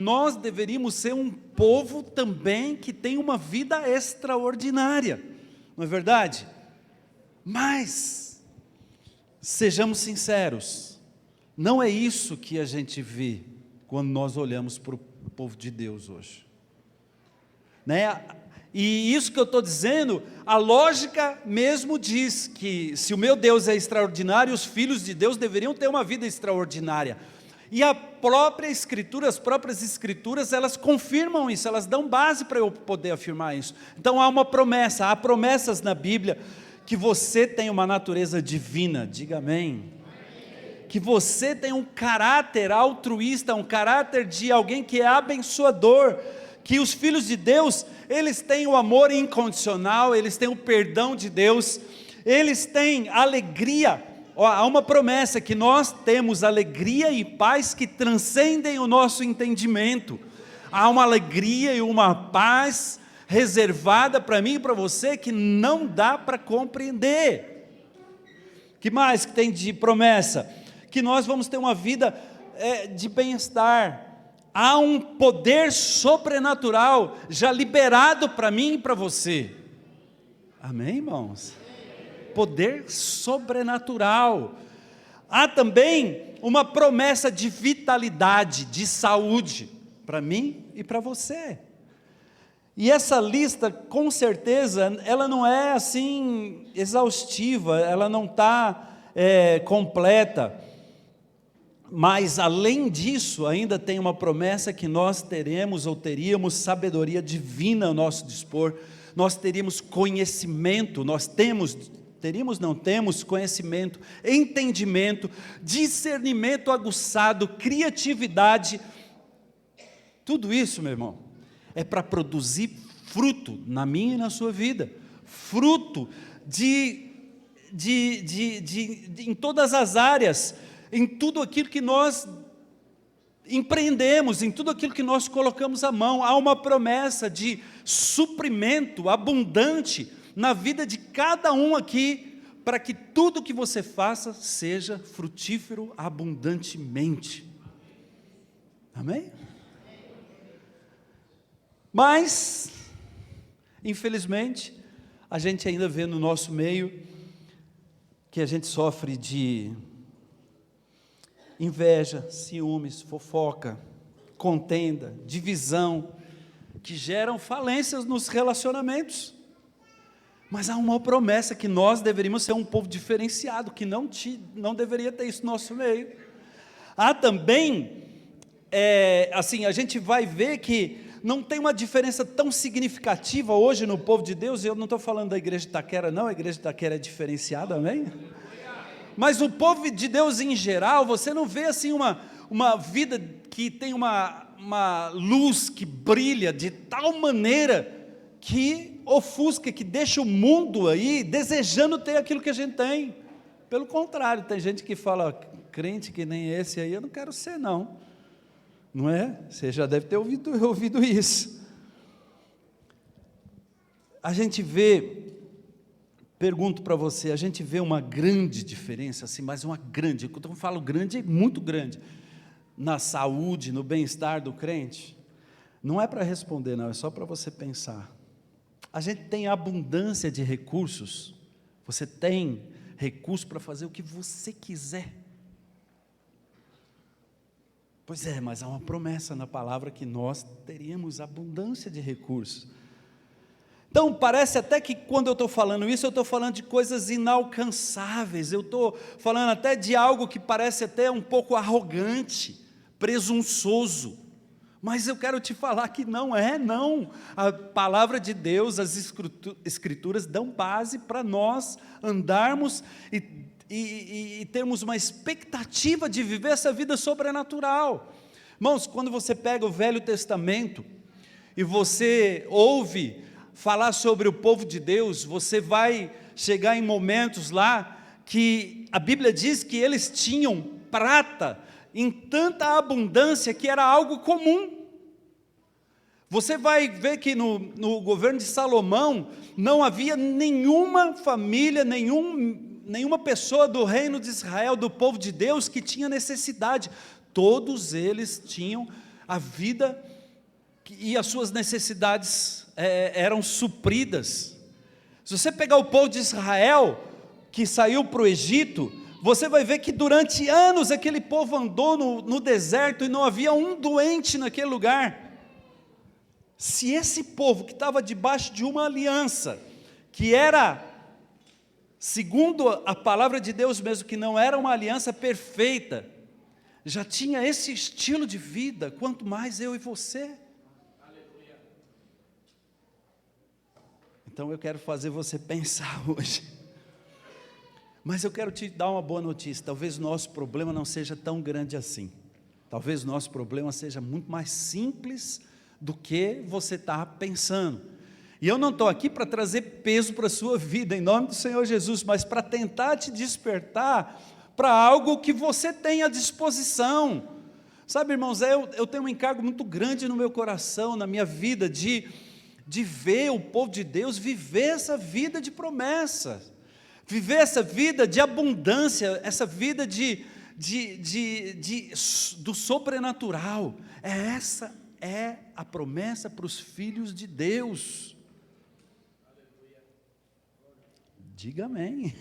nós deveríamos ser um povo também que tem uma vida extraordinária, não é verdade? Mas, sejamos sinceros, não é isso que a gente vê quando nós olhamos para o povo de Deus hoje, né? E isso que eu estou dizendo, a lógica mesmo diz que se o meu Deus é extraordinário, os filhos de Deus deveriam ter uma vida extraordinária. E a própria Escritura, as próprias Escrituras, elas confirmam isso, elas dão base para eu poder afirmar isso. Então há uma promessa, há promessas na Bíblia, que você tem uma natureza divina, diga amém. Que você tem um caráter altruísta, um caráter de alguém que é abençoador, que os filhos de Deus, eles têm o amor incondicional, eles têm o perdão de Deus, eles têm alegria. Há uma promessa que nós temos alegria e paz que transcendem o nosso entendimento. Há uma alegria e uma paz reservada para mim e para você que não dá para compreender. Que mais que tem de promessa? Que nós vamos ter uma vida de bem-estar. Há um poder sobrenatural já liberado para mim e para você. Amém, irmãos? Poder sobrenatural. Há também uma promessa de vitalidade, de saúde, para mim e para você. E essa lista, com certeza, ela não é assim exaustiva, ela não está completa. Mas além disso, ainda tem uma promessa que nós teremos ou teríamos sabedoria divina ao nosso dispor, nós teríamos conhecimento, temos conhecimento, entendimento, discernimento aguçado, criatividade. Tudo isso, meu irmão, é para produzir fruto na minha e na sua vida, fruto em todas as áreas, em tudo aquilo que nós empreendemos, em tudo aquilo que nós colocamos a mão. Há uma promessa de suprimento abundante na vida de cada um aqui, para que tudo que você faça seja frutífero abundantemente. Amém? Mas, infelizmente, a gente ainda vê no nosso meio que a gente sofre de inveja, ciúmes, fofoca, contenda, divisão, que geram falências nos relacionamentos. Mas há uma promessa que nós deveríamos ser um povo diferenciado, que não deveria ter isso no nosso meio. Há também, assim, a gente vai ver que não tem uma diferença tão significativa hoje no povo de Deus. Eu não estou falando da igreja de Itaquera, não, a igreja de Itaquera é diferenciada, amém? Mas o povo de Deus em geral, você não vê assim uma vida que tem uma luz que brilha de tal maneira que ofusca, que deixa o mundo aí desejando ter aquilo que a gente tem. Pelo contrário, tem gente que fala, crente que nem esse aí, eu não quero ser não. Não é? Você já deve ter ouvido isso. A gente vê, pergunto para você, a gente vê uma grande diferença, assim, mas uma grande, quando eu falo grande, muito grande, na saúde, no bem-estar do crente? Não é para responder não, é só para você pensar. A gente tem abundância de recursos, você tem recurso para fazer o que você quiser. Pois é, mas há uma promessa na palavra que nós teríamos abundância de recursos. Então parece até que quando eu estou falando isso, eu estou falando de coisas inalcançáveis, eu estou falando até de algo que parece até um pouco arrogante, presunçoso, mas eu quero te falar que não é, não. A palavra de Deus, as escrituras dão base para nós andarmos e termos uma expectativa de viver essa vida sobrenatural. Irmãos, quando você pega o Velho Testamento e você ouve falar sobre o povo de Deus, você vai chegar em momentos lá que a Bíblia diz que eles tinham prata em tanta abundância que era algo comum. Você vai ver que no governo de Salomão não havia nenhuma família, nenhuma pessoa do reino de Israel, do povo de Deus, que tinha necessidade. Todos eles tinham a vida e as suas necessidades eram supridas. Se você pegar o povo de Israel, que saiu para o Egito, você vai ver que durante anos aquele povo andou no deserto e não havia um doente naquele lugar. Se esse povo que estava debaixo de uma aliança, que era, segundo a palavra de Deus mesmo, que não era uma aliança perfeita, já tinha esse estilo de vida, quanto mais eu e você. Então eu quero fazer você pensar hoje. Mas eu quero te dar uma boa notícia. Talvez o nosso problema não seja tão grande assim. Talvez o nosso problema seja muito mais simples do que você está pensando. E eu não estou aqui para trazer peso para a sua vida, em nome do Senhor Jesus, mas para tentar te despertar para algo que você tem à disposição. Sabe, irmãos, eu tenho um encargo muito grande no meu coração, na minha vida, de ver o povo de Deus viver essa vida de promessa, viver essa vida de abundância, essa vida do sobrenatural. Essa é a promessa para os filhos de Deus. Diga amém.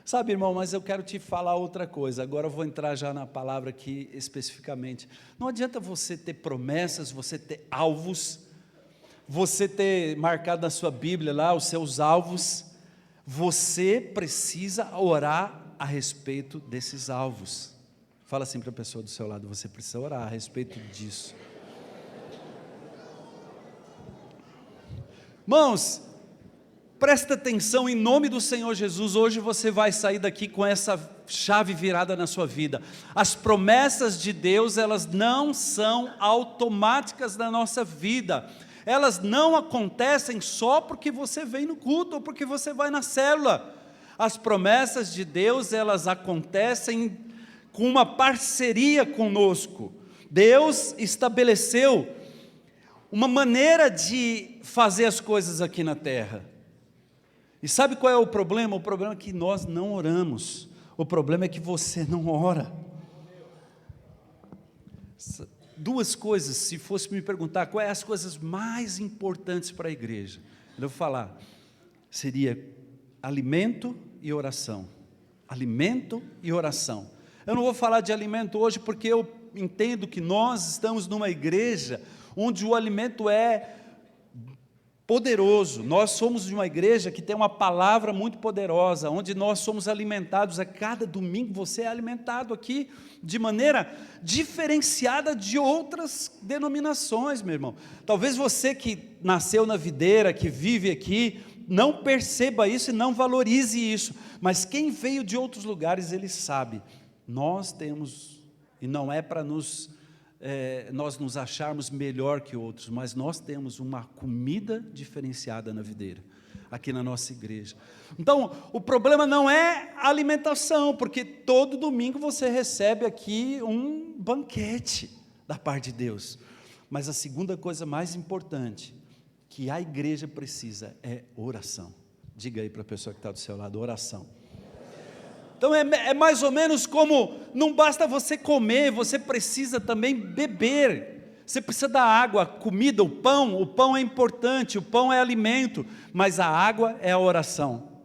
Sabe, irmão, mas eu quero te falar outra coisa. Agora eu vou entrar já na palavra aqui especificamente. Não adianta você ter promessas, você ter alvos, você ter marcado na sua Bíblia lá os seus alvos. Você precisa orar a respeito desses alvos. Fala assim para a pessoa do seu lado: você precisa orar a respeito disso. Irmãos, presta atenção em nome do Senhor Jesus. Hoje você vai sair daqui com essa chave virada na sua vida. As promessas de Deus, elas não são automáticas na nossa vida. Elas não acontecem só porque você vem no culto ou porque você vai na célula. As promessas de Deus, elas acontecem com uma parceria conosco. Deus estabeleceu uma maneira de fazer as coisas aqui na terra. E sabe qual é o problema? O problema é que nós não oramos. O problema é que você não ora. Duas coisas, se fosse me perguntar quais as coisas mais importantes para a igreja, eu vou falar, seria alimento e oração. Alimento e oração. Eu não vou falar de alimento hoje porque eu entendo que nós estamos numa igreja onde o alimento é poderoso. Nós somos de uma igreja que tem uma palavra muito poderosa, onde nós somos alimentados. A cada domingo você é alimentado aqui de maneira diferenciada de outras denominações, meu irmão. Talvez você que nasceu na videira, que vive aqui, não perceba isso e não valorize isso, mas quem veio de outros lugares, ele sabe. Nós temos, e não é para nós nos acharmos melhor que outros, mas nós temos uma comida diferenciada na videira, aqui na nossa igreja. Então, o problema não é a alimentação, porque todo domingo você recebe aqui um banquete da parte de Deus. Mas a segunda coisa mais importante que a igreja precisa é oração. Diga aí para a pessoa que está do seu lado: oração. Então é mais ou menos como, não basta você comer, você precisa também beber. Você precisa da água, comida, o pão é importante, o pão é alimento, mas a água é a oração.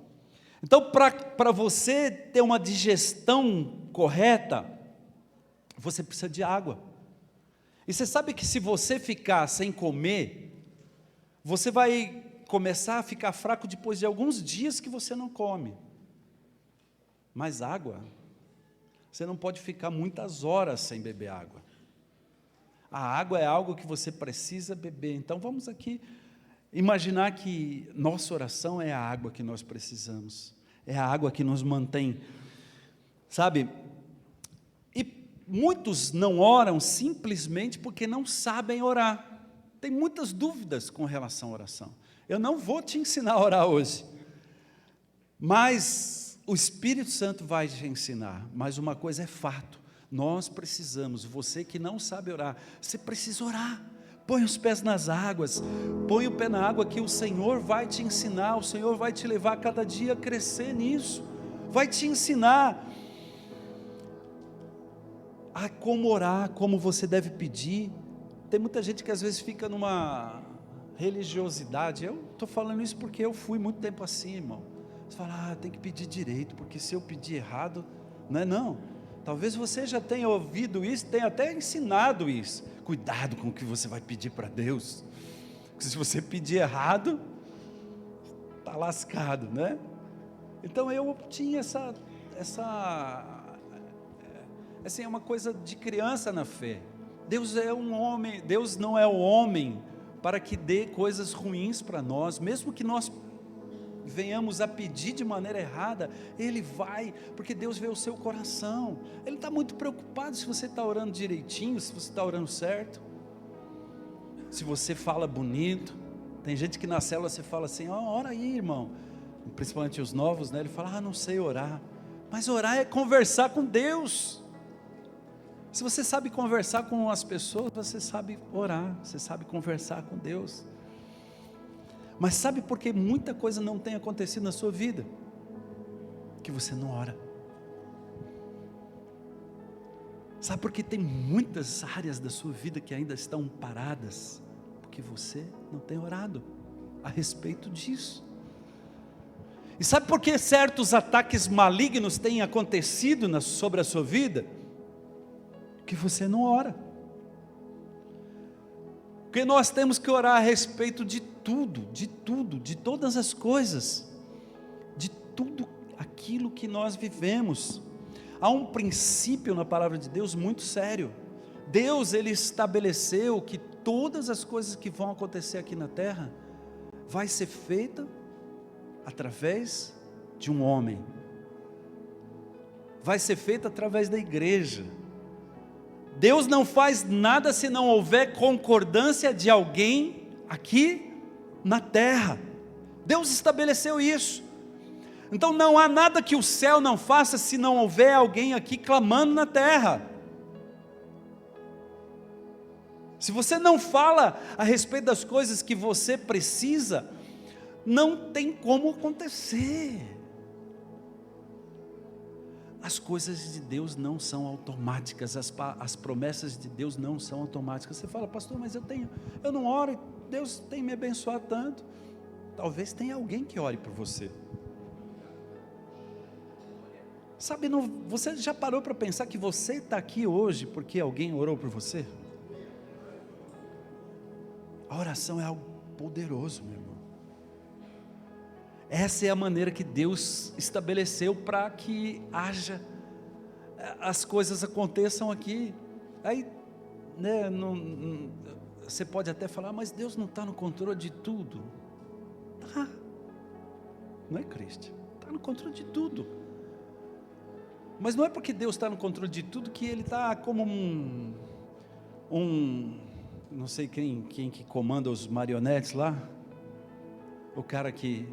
Então, para você ter uma digestão correta, você precisa de água. E você sabe que se você ficar sem comer, você vai começar a ficar fraco depois de alguns dias que você não come. Mas água, você não pode ficar muitas horas sem beber água. A água é algo que você precisa beber. Então vamos aqui imaginar que nossa oração é a água que nós precisamos. É a água que nos mantém, sabe? E muitos não oram simplesmente porque não sabem orar. Tem muitas dúvidas com relação à oração. Eu não vou te ensinar a orar hoje, mas o Espírito Santo vai te ensinar. Mas uma coisa é fato: nós precisamos, você que não sabe orar, você precisa orar. Põe os pés nas águas, põe o pé na água, que o Senhor vai te ensinar, o Senhor vai te levar cada dia a crescer nisso, vai te ensinar como orar, como você deve pedir. Tem muita gente que às vezes fica numa religiosidade. Eu estou falando isso porque eu fui muito tempo assim, irmão. Você fala, tem que pedir direito, porque se eu pedir errado, não é não. Talvez você já tenha ouvido isso, tenha até ensinado isso. Cuidado com o que você vai pedir para Deus, porque se você pedir errado, está lascado, né? Então eu tinha assim, é uma coisa de criança na fé. Deus é um homem, Deus não é o homem para que dê coisas ruins para nós, mesmo que nós venhamos a pedir de maneira errada, Ele vai, porque Deus vê o seu coração. Ele está muito preocupado se você está orando direitinho, se você está orando certo, se você fala bonito. Tem gente que na célula você fala assim, ora aí, irmão, principalmente os novos, né? Ele fala, não sei orar. Mas orar é conversar com Deus. Se você sabe conversar com as pessoas, você sabe orar, você sabe conversar com Deus. Mas sabe por que muita coisa não tem acontecido na sua vida? Que você não ora. Sabe por que tem muitas áreas da sua vida que ainda estão paradas? Porque você não tem orado a respeito disso. E sabe por que certos ataques malignos têm acontecido sobre a sua vida? Que você não ora. Porque nós temos que orar a respeito de tudo, de todas as coisas, de tudo aquilo que nós vivemos. Há um princípio na palavra de Deus muito sério. Deus, Ele estabeleceu que todas as coisas que vão acontecer aqui na terra, vai ser feita através de um homem, vai ser feita através da igreja. Deus não faz nada se não houver concordância de alguém aqui na terra. Deus estabeleceu isso. Então não há nada que o céu não faça se não houver alguém aqui clamando na terra. Se você não fala a respeito das coisas que você precisa, não tem como acontecer. As coisas de Deus não são automáticas, as promessas de Deus não são automáticas. Você fala, pastor, mas eu não oro, Deus tem me abençoado tanto. Talvez tenha alguém que ore por você. Sabe, você já parou para pensar que você está aqui hoje porque alguém orou por você? A oração é algo poderoso, meu irmão. Essa é a maneira que Deus estabeleceu para que as coisas aconteçam aqui. Aí, né, você pode até falar, mas Deus não está no controle de tudo. Tá, não é, Cristian? Está no controle de tudo. Mas não é porque Deus está no controle de tudo que Ele está como não sei quem que comanda os marionetes lá, o cara que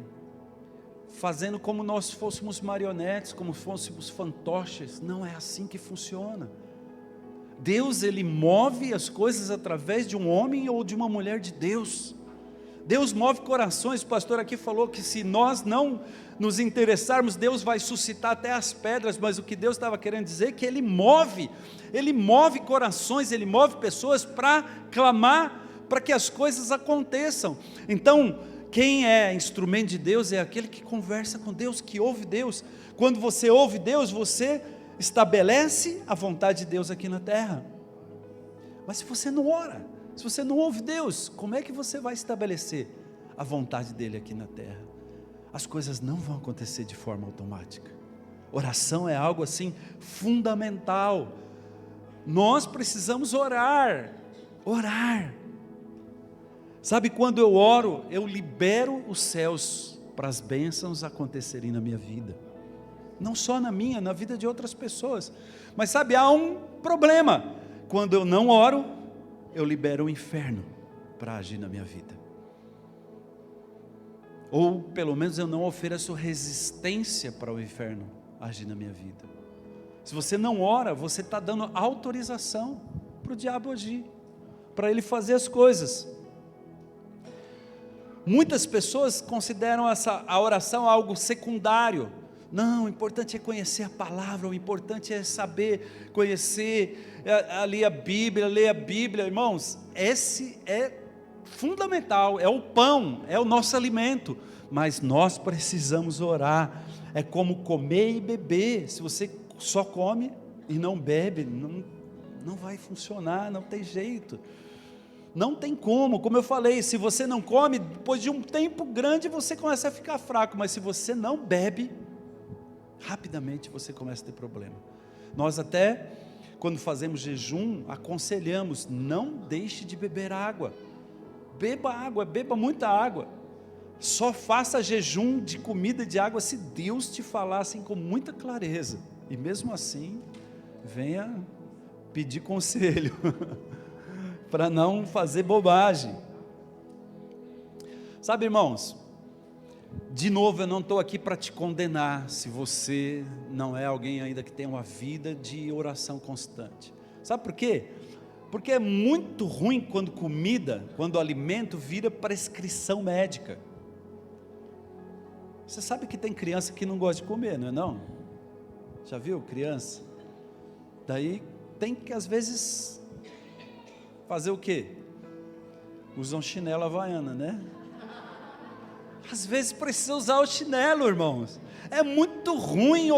fazendo como nós fôssemos marionetes, como fôssemos fantoches. Não é assim que funciona. Deus, Ele move as coisas através de um homem ou de uma mulher de Deus. Deus move corações. O pastor aqui falou que se nós não nos interessarmos, Deus vai suscitar até as pedras, mas o que Deus estava querendo dizer é que Ele move corações, Ele move pessoas para clamar, para que as coisas aconteçam. Então, quem é instrumento de Deus é aquele que conversa com Deus, que ouve Deus. Quando você ouve Deus, você estabelece a vontade de Deus aqui na terra. Mas se você não ora, se você não ouve Deus, como é que você vai estabelecer a vontade dele aqui na terra? As coisas não vão acontecer de forma automática. Oração é algo assim fundamental. Nós precisamos orar. Sabe, quando eu oro, eu libero os céus para as bênçãos acontecerem na minha vida. Não só na minha, na vida de outras pessoas. Mas sabe, há um problema. Quando eu não oro, eu libero o inferno para agir na minha vida. Ou pelo menos eu não ofereço resistência para o inferno agir na minha vida. Se você não ora, você está dando autorização para o diabo agir, para ele fazer as coisas. Muitas pessoas consideram a oração algo secundário. Não, o importante é conhecer a palavra, o importante é saber conhecer ali a Bíblia, ler a Bíblia. Irmãos, esse é fundamental, é o pão, é o nosso alimento, mas nós precisamos orar. É como comer e beber. Se você só come e não bebe, não vai funcionar, não tem jeito. Não tem como eu falei, se você não come, depois de um tempo grande você começa a ficar fraco, mas se você não bebe, rapidamente você começa a ter problema. Nós até, quando fazemos jejum, aconselhamos, não deixe de beber água, beba muita água, só faça jejum de comida e de água se Deus te falar assim com muita clareza, e mesmo assim, venha pedir conselho, para não fazer bobagem. Sabe, irmãos, de novo, eu não estou aqui para te condenar, se você não é alguém ainda que tem uma vida de oração constante. Sabe por quê? Porque é muito ruim quando o alimento vira prescrição médica. Você sabe que tem criança que não gosta de comer, não é não? Já viu criança? Daí tem que às vezes fazer o quê? Usam chinelo havaiana, né? Às vezes precisa usar o chinelo, irmãos. É muito ruim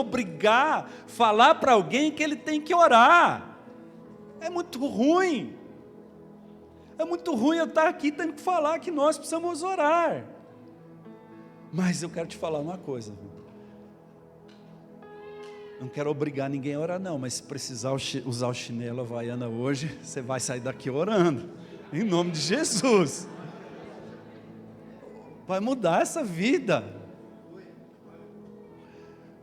falar para alguém que ele tem que orar. É muito ruim. É muito ruim eu estar aqui tendo que falar que nós precisamos orar. Mas eu quero te falar uma coisa. Não quero obrigar ninguém a orar não, mas se precisar usar o chinelo havaiana hoje, você vai sair daqui orando. Em nome de Jesus. Vai mudar essa vida.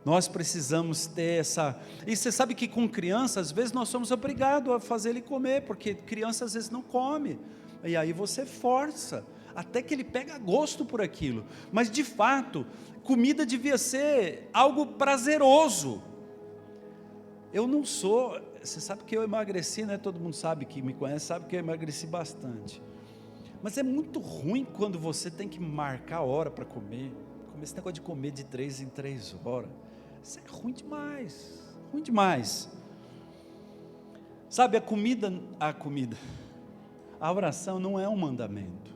Nós precisamos ter essa... E você sabe que com criança, às vezes nós somos obrigados a fazer ele comer, porque criança às vezes não come, e aí você força, até que ele pega gosto por aquilo. Mas de fato, comida devia ser algo prazeroso. Eu não sou... Você sabe que eu emagreci, né? Todo mundo sabe que me conhece, sabe que eu emagreci bastante. Mas é muito ruim quando você tem que marcar a hora para comer. Esse negócio de comer de 3 em 3 horas. Isso é ruim demais. Ruim demais. Sabe, a oração não é um mandamento.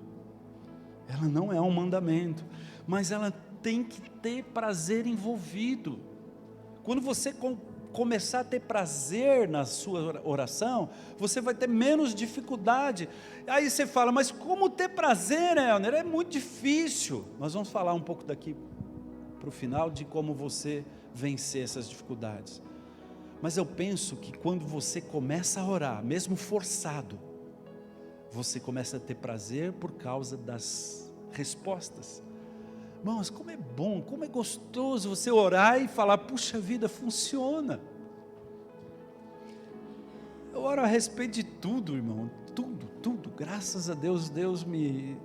Ela não é um mandamento. Mas ela tem que ter prazer envolvido. Quando você começar a ter prazer na sua oração, você vai ter menos dificuldade. Aí você fala, mas como ter prazer, Elner? É muito difícil. Nós vamos falar um pouco daqui para o final de como você vencer essas dificuldades. Mas eu penso que quando você começa a orar, mesmo forçado, você começa a ter prazer por causa das respostas. Irmãos, como é bom, como é gostoso você orar e falar, puxa vida, funciona. Eu oro a respeito de tudo, irmão, tudo, graças a Deus, Deus me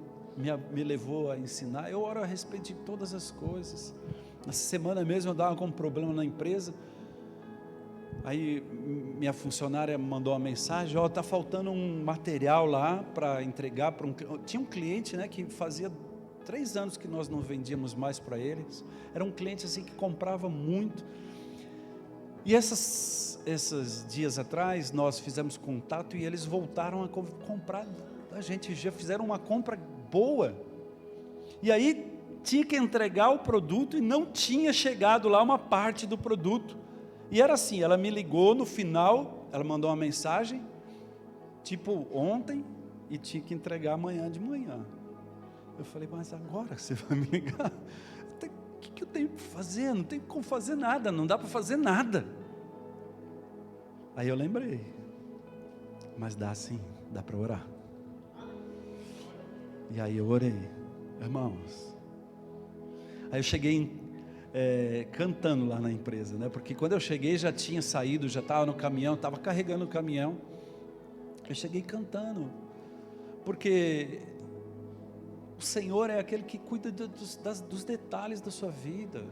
levou a ensinar. Eu oro a respeito de todas as coisas. Essa semana mesmo eu estava com um problema na empresa, aí minha funcionária mandou uma mensagem, está faltando um material lá para entregar para tinha um cliente, né, que fazia 3 anos que nós não vendíamos mais para eles, era um cliente assim que comprava muito, e esses dias atrás nós fizemos contato e eles voltaram a comprar da gente, já fizeram uma compra boa, e aí tinha que entregar o produto e não tinha chegado lá uma parte do produto, e era assim, ela me ligou no final, ela mandou uma mensagem, tipo ontem, e tinha que entregar amanhã de manhã. Eu falei, mas agora você vai me ligar? O que eu tenho que fazer? Não tem como fazer nada, não dá para fazer nada. Aí eu lembrei, mas dá sim, dá para orar. E aí eu orei, irmãos. Aí eu cheguei cantando lá na empresa, né? Porque quando eu cheguei já tinha saído, já estava no caminhão, estava carregando o caminhão. Eu cheguei cantando, porque o Senhor é aquele que cuida dos detalhes da sua vida.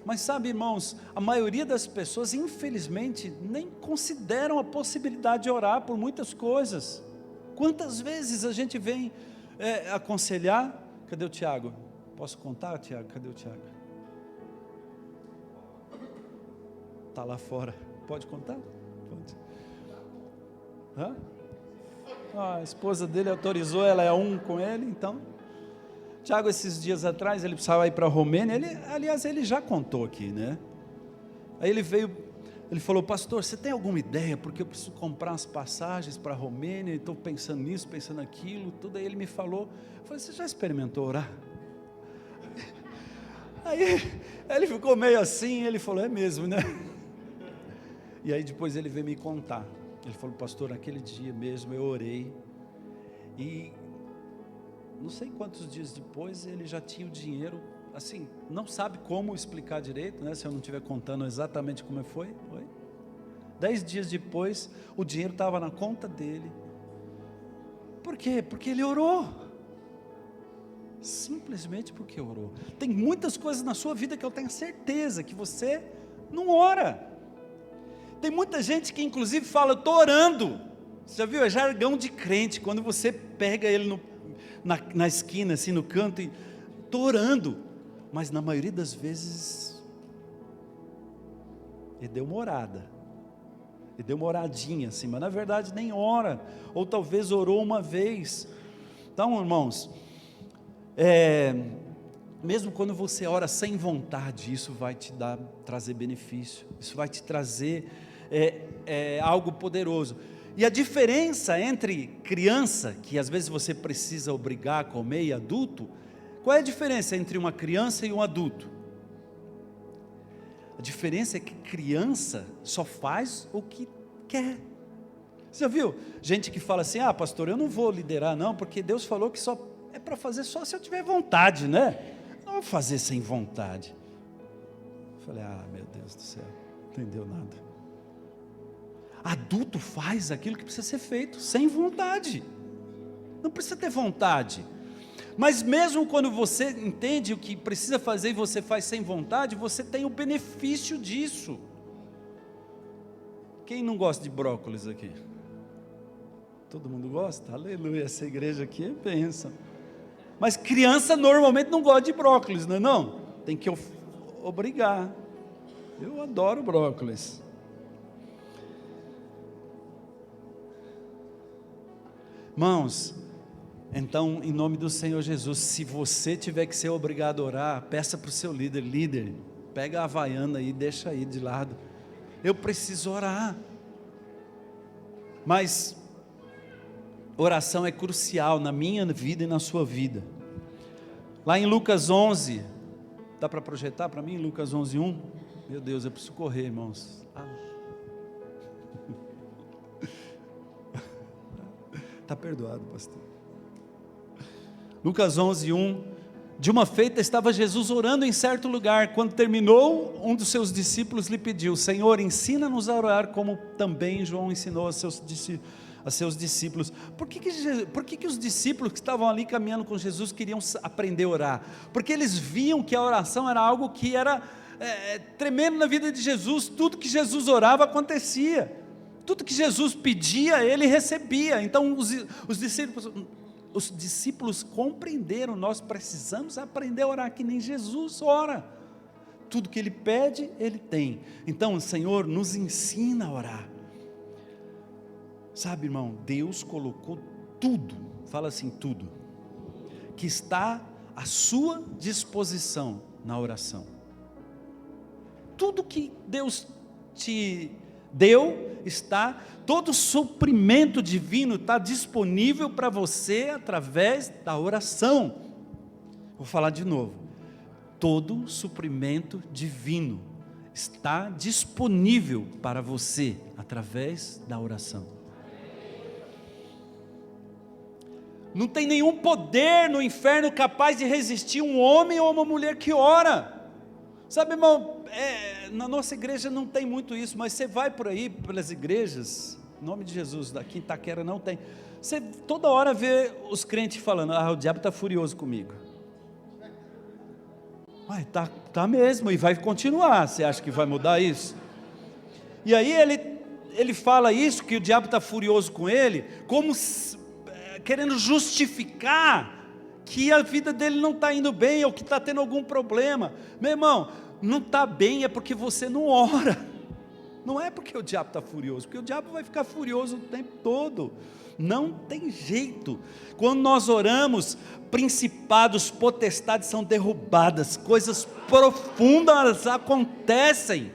Mas sabe, irmãos, a maioria das pessoas, infelizmente, nem consideram a possibilidade de orar por muitas coisas. Quantas vezes a gente vem aconselhar? Cadê o Tiago? Posso contar, Tiago? Cadê o Tiago? Está lá fora. Pode contar? Pode. Hã? A esposa dele autorizou, ela é um com ele, então. Tiago, esses dias atrás, ele precisava ir para a Romênia, aliás, ele já contou aqui, né? Aí ele veio, ele falou, pastor, você tem alguma ideia? Porque eu preciso comprar umas passagens para a Romênia, estou pensando nisso, pensando naquilo, tudo. Aí ele me falou, eu falei, você já experimentou orar? Aí ele ficou meio assim, ele falou, é mesmo, né? E aí depois ele veio me contar. Ele falou, pastor, naquele dia mesmo eu orei, e não sei quantos dias depois ele já tinha o dinheiro, assim, não sabe como explicar direito, né? Se eu não estiver contando exatamente como foi. 10 dias depois, o dinheiro estava na conta dele. Por quê? Porque ele orou. Simplesmente porque orou. Tem muitas coisas na sua vida que eu tenho certeza que você não ora. Tem muita gente que inclusive fala, eu estou orando. Você já viu? É jargão de crente, quando você pega ele na esquina, assim no canto, e estou orando. Mas na maioria das vezes, ele deu uma orada. Ele deu uma oradinha assim, mas na verdade nem ora. Ou talvez orou uma vez. Então, irmãos, mesmo quando você ora sem vontade, isso vai te trazer benefício. Isso vai te trazer algo poderoso. E a diferença entre criança, que às vezes você precisa obrigar a comer, e adulto, qual é a diferença entre uma criança e um adulto? A diferença é que criança só faz o que quer. Você já viu? Gente que fala assim, pastor, eu não vou liderar não, porque Deus falou que só é para fazer só se eu tiver vontade, né? Não vou fazer sem vontade. Eu falei, meu Deus do céu, não entendeu nada. Adulto faz aquilo que precisa ser feito, sem vontade. Não precisa ter vontade. Mas mesmo quando você entende o que precisa fazer e você faz sem vontade, você tem o benefício disso. Quem não gosta de brócolis aqui? Todo mundo gosta? Aleluia, essa igreja aqui é bênção. Mas criança normalmente não gosta de brócolis, não é não? Tem que obrigar. Eu adoro brócolis. Irmãos, então, em nome do Senhor Jesus, se você tiver que ser obrigado a orar, peça para o seu líder, pega a havaiana aí, deixa aí de lado. Eu preciso orar. Mas oração é crucial na minha vida e na sua vida. Lá em Lucas 11, dá para projetar para mim, Lucas 11:1? Meu Deus, eu preciso correr, irmãos. Está perdoado, pastor. Lucas 11:1. De uma feita estava Jesus orando em certo lugar. Quando terminou, um dos seus discípulos lhe pediu, Senhor, ensina-nos a orar como também João ensinou a seus discípulos. Por que os discípulos que estavam ali caminhando com Jesus queriam aprender a orar? Porque eles viam que a oração era algo que era tremendo na vida de Jesus. Tudo que Jesus orava acontecia. Tudo que Jesus pedia, ele recebia. Então os discípulos compreenderam, nós precisamos aprender a orar que nem Jesus ora. Tudo que ele pede, ele tem. Então, Senhor, nos ensina a orar. Sabe, irmão, Deus colocou tudo, fala assim, tudo, que está à sua disposição na oração. Tudo que Deus te deu, todo o suprimento divino está disponível para você através da oração. Vou falar de novo. Todo suprimento divino está disponível para você através da oração. Não tem nenhum poder no inferno capaz de resistir um homem ou uma mulher que ora. Sabe, irmão, na nossa igreja não tem muito isso, mas você vai por aí, pelas igrejas, em nome de Jesus, daqui em Itaquera não tem, você toda hora vê os crentes falando, o diabo está furioso comigo. Tá mesmo, e vai continuar, você acha que vai mudar isso? E aí ele fala isso, que o diabo está furioso com ele, como querendo justificar que a vida dele não está indo bem, ou que está tendo algum problema. Meu irmão, não está bem é porque você não ora. Não é porque o diabo está furioso, porque o diabo vai ficar furioso o tempo todo. Não tem jeito. Quando nós oramos, principados, potestades são derrubadas, coisas profundas acontecem,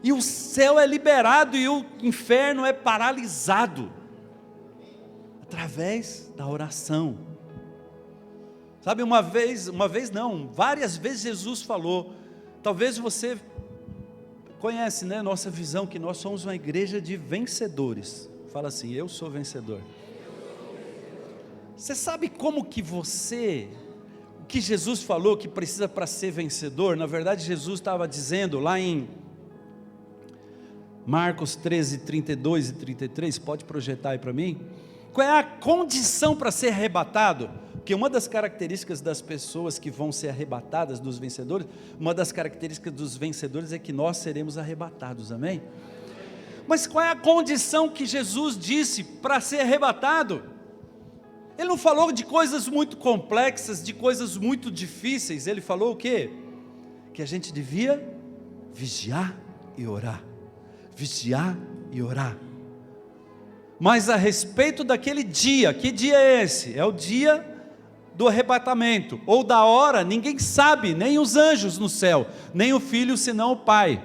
e o céu é liberado e o inferno é paralisado, através da oração. Sabe, várias vezes Jesus falou, talvez você conhece, né, nossa visão, que nós somos uma igreja de vencedores. Fala assim: eu sou vencedor. Você sabe como que o que Jesus falou que precisa para ser vencedor? Na verdade, Jesus estava dizendo lá em Marcos 13, 32 e 33, pode projetar aí para mim, qual é a condição para ser arrebatado? Porque uma das características das pessoas que vão ser arrebatadas, dos vencedores, uma das características dos vencedores é que nós seremos arrebatados, amém? Mas qual é a condição que Jesus disse para ser arrebatado? Ele não falou de coisas muito complexas, de coisas muito difíceis. Ele falou o quê? Que a gente devia vigiar e orar. Vigiar e orar. Mas a respeito daquele dia, que dia é esse? É o dia do arrebatamento, ou da hora, ninguém sabe, nem os anjos no céu, nem o Filho, senão o Pai.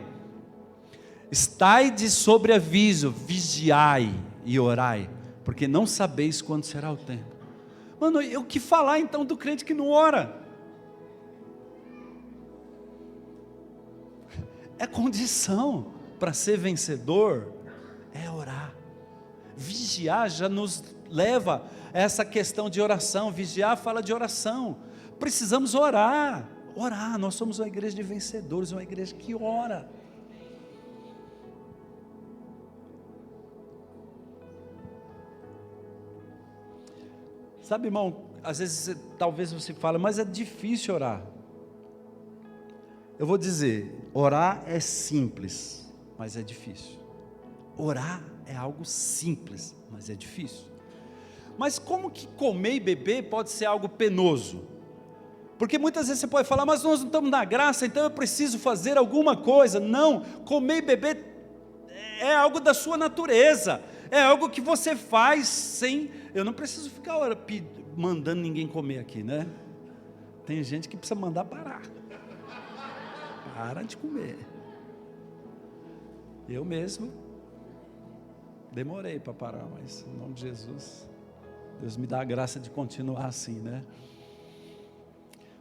Estai de sobreaviso, vigiai e orai, porque não sabeis quando será o tempo. Mano, o que falar então do crente que não ora? É condição para ser vencedor, é orar. Vigiar já nos leva a essa questão de oração. Vigiar fala de oração. Precisamos orar. Orar, nós somos uma igreja de vencedores, uma igreja que ora. Sabe, irmão, às vezes talvez você fale, mas é difícil orar. Eu vou dizer, orar é simples, mas é difícil. Orar é algo simples, mas é difícil. Mas como que comer e beber pode ser algo penoso? Porque muitas vezes você pode falar, mas nós não estamos na graça, então eu preciso fazer alguma coisa. Não, comer e beber é algo da sua natureza, é algo que você faz sem... Eu não preciso ficar mandando ninguém comer aqui, né? Tem gente que precisa mandar parar. Para de comer. Eu mesmo demorei para parar, mas em nome de Jesus, Deus me dá a graça de continuar assim, né?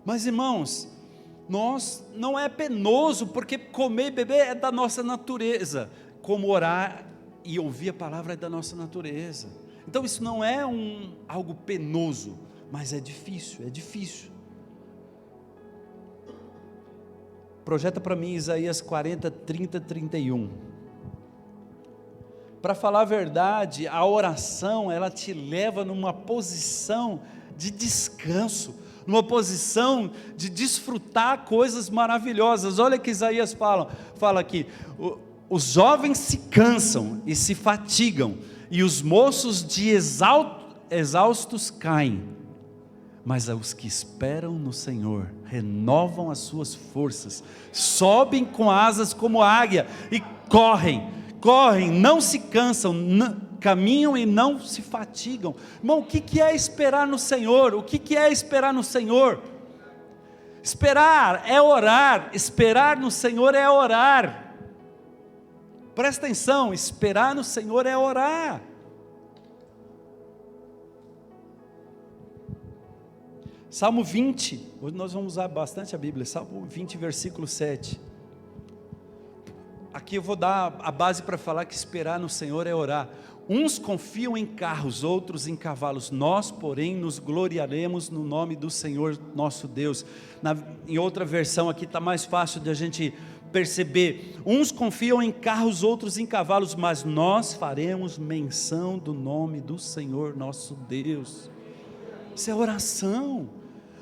Mas irmãos, não é penoso, porque comer e beber é da nossa natureza, como orar e ouvir a palavra é da nossa natureza. Então isso não é algo penoso, mas é difícil, é difícil. Projeta para mim Isaías 40, 30, 31. Para falar a verdade, a oração, ela te leva numa posição de descanso, numa posição de desfrutar coisas maravilhosas. Olha que Isaías fala aqui, os jovens se cansam e se fatigam, e os moços de exaustos caem, mas os que esperam no Senhor renovam as suas forças, sobem com asas como águia e correm, não se cansam, caminham e não se fatigam. Irmão, o que é esperar no Senhor? O que é esperar no Senhor? Esperar é orar, esperar no Senhor é orar. Presta atenção, esperar no Senhor é orar. Salmo 20, hoje nós vamos usar bastante a Bíblia, Salmo 20, versículo 7. Aqui eu vou dar a base para falar que esperar no Senhor é orar. Uns confiam em carros, outros em cavalos, nós porém nos gloriaremos no nome do Senhor nosso Deus. Em outra versão aqui está mais fácil de a gente perceber, uns confiam em carros, outros em cavalos, mas nós faremos menção do nome do Senhor nosso Deus. Isso é oração.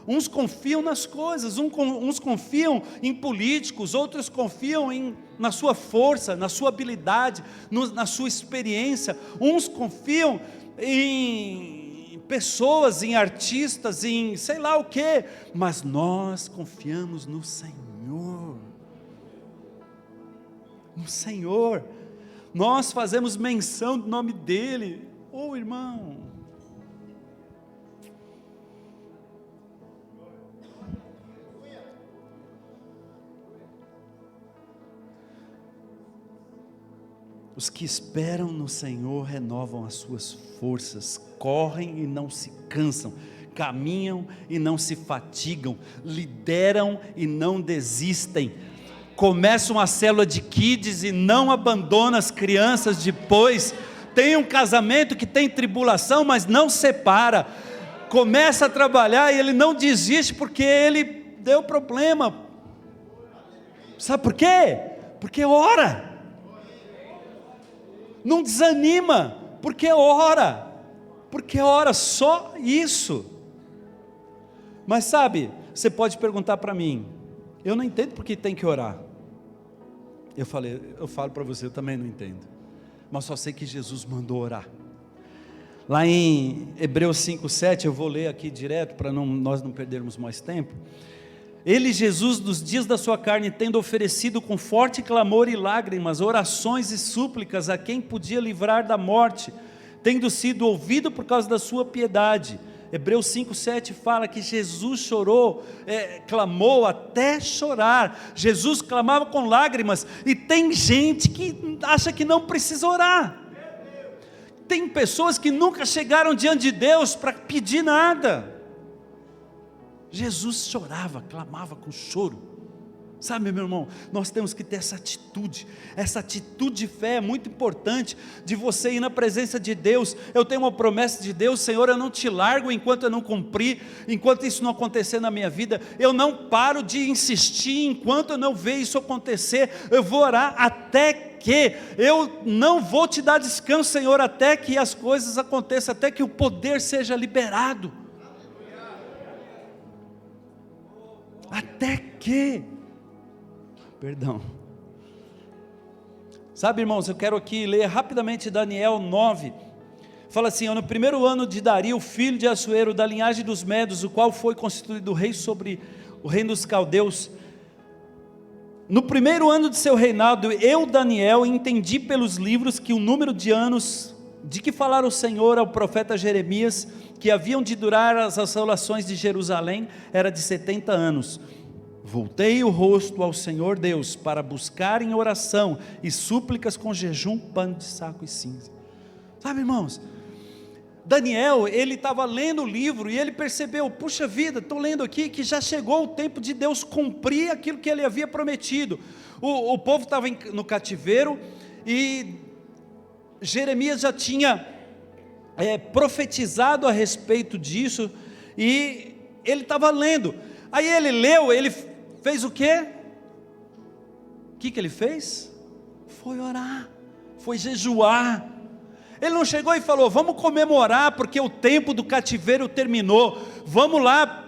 Uns confiam nas coisas, uns confiam em políticos, outros confiam na sua força, na sua habilidade, na sua experiência. Uns confiam em pessoas, em artistas, em sei lá o que, mas nós confiamos no Senhor. no Senhor, nós fazemos menção do nome dEle. Oh, irmão, os que esperam no Senhor renovam as suas forças, correm e não se cansam, caminham e não se fatigam, lideram e não desistem, começam a célula de kids e não abandonam as crianças depois, tem um casamento que tem tribulação, mas não separa, começa a trabalhar e ele não desiste porque ele deu problema. Sabe por quê? Porque ora. Não desanima, porque ora, só isso. Mas sabe, você pode perguntar para mim, eu não entendo porque tem que orar. Eu falo para você, eu também não entendo, mas só sei que Jesus mandou orar. Lá em Hebreus 5:7, eu vou ler aqui direto, para nós não perdermos mais tempo. Ele, Jesus, nos dias da sua carne, tendo oferecido com forte clamor e lágrimas, orações e súplicas a quem podia livrar da morte, tendo sido ouvido por causa da sua piedade. Hebreus 5:7 fala que Jesus chorou, clamou até chorar. Jesus clamava com lágrimas, e tem gente que acha que não precisa orar. Tem pessoas que nunca chegaram diante de Deus para pedir nada. Jesus chorava, clamava com choro. Sabe, meu irmão, nós temos que ter essa atitude de fé é muito importante, de você ir na presença de Deus. Eu tenho uma promessa de Deus: Senhor, eu não te largo enquanto eu não cumprir, enquanto isso não acontecer na minha vida, eu não paro de insistir, enquanto eu não ver isso acontecer, eu vou orar até que, eu não vou te dar descanso, Senhor, até que as coisas aconteçam, até que o poder seja liberado, até que, sabe, irmãos, eu quero aqui ler rapidamente Daniel 9, fala assim: no primeiro ano de Dario, filho de Assuero, da linhagem dos Medos, o qual foi constituído rei sobre o reino dos caldeus, no primeiro ano de seu reinado, eu, Daniel, entendi pelos livros que o número de anos de que falara o Senhor ao profeta Jeremias, que haviam de durar as assolações de Jerusalém, era de 70 anos. Voltei o rosto ao Senhor Deus, para buscar em oração e súplicas com jejum, pano de saco e cinza. Sabe, irmãos, Daniel, ele estava lendo o livro e ele percebeu: puxa vida, estou lendo aqui que já chegou o tempo de Deus cumprir aquilo que ele havia prometido. O povo estava no cativeiro e Jeremias já tinha profetizado a respeito disso, e ele estava lendo. Aí ele leu, ele fez o quê? O que ele fez? Foi orar, foi jejuar. Ele não chegou e falou: vamos comemorar porque o tempo do cativeiro terminou, vamos lá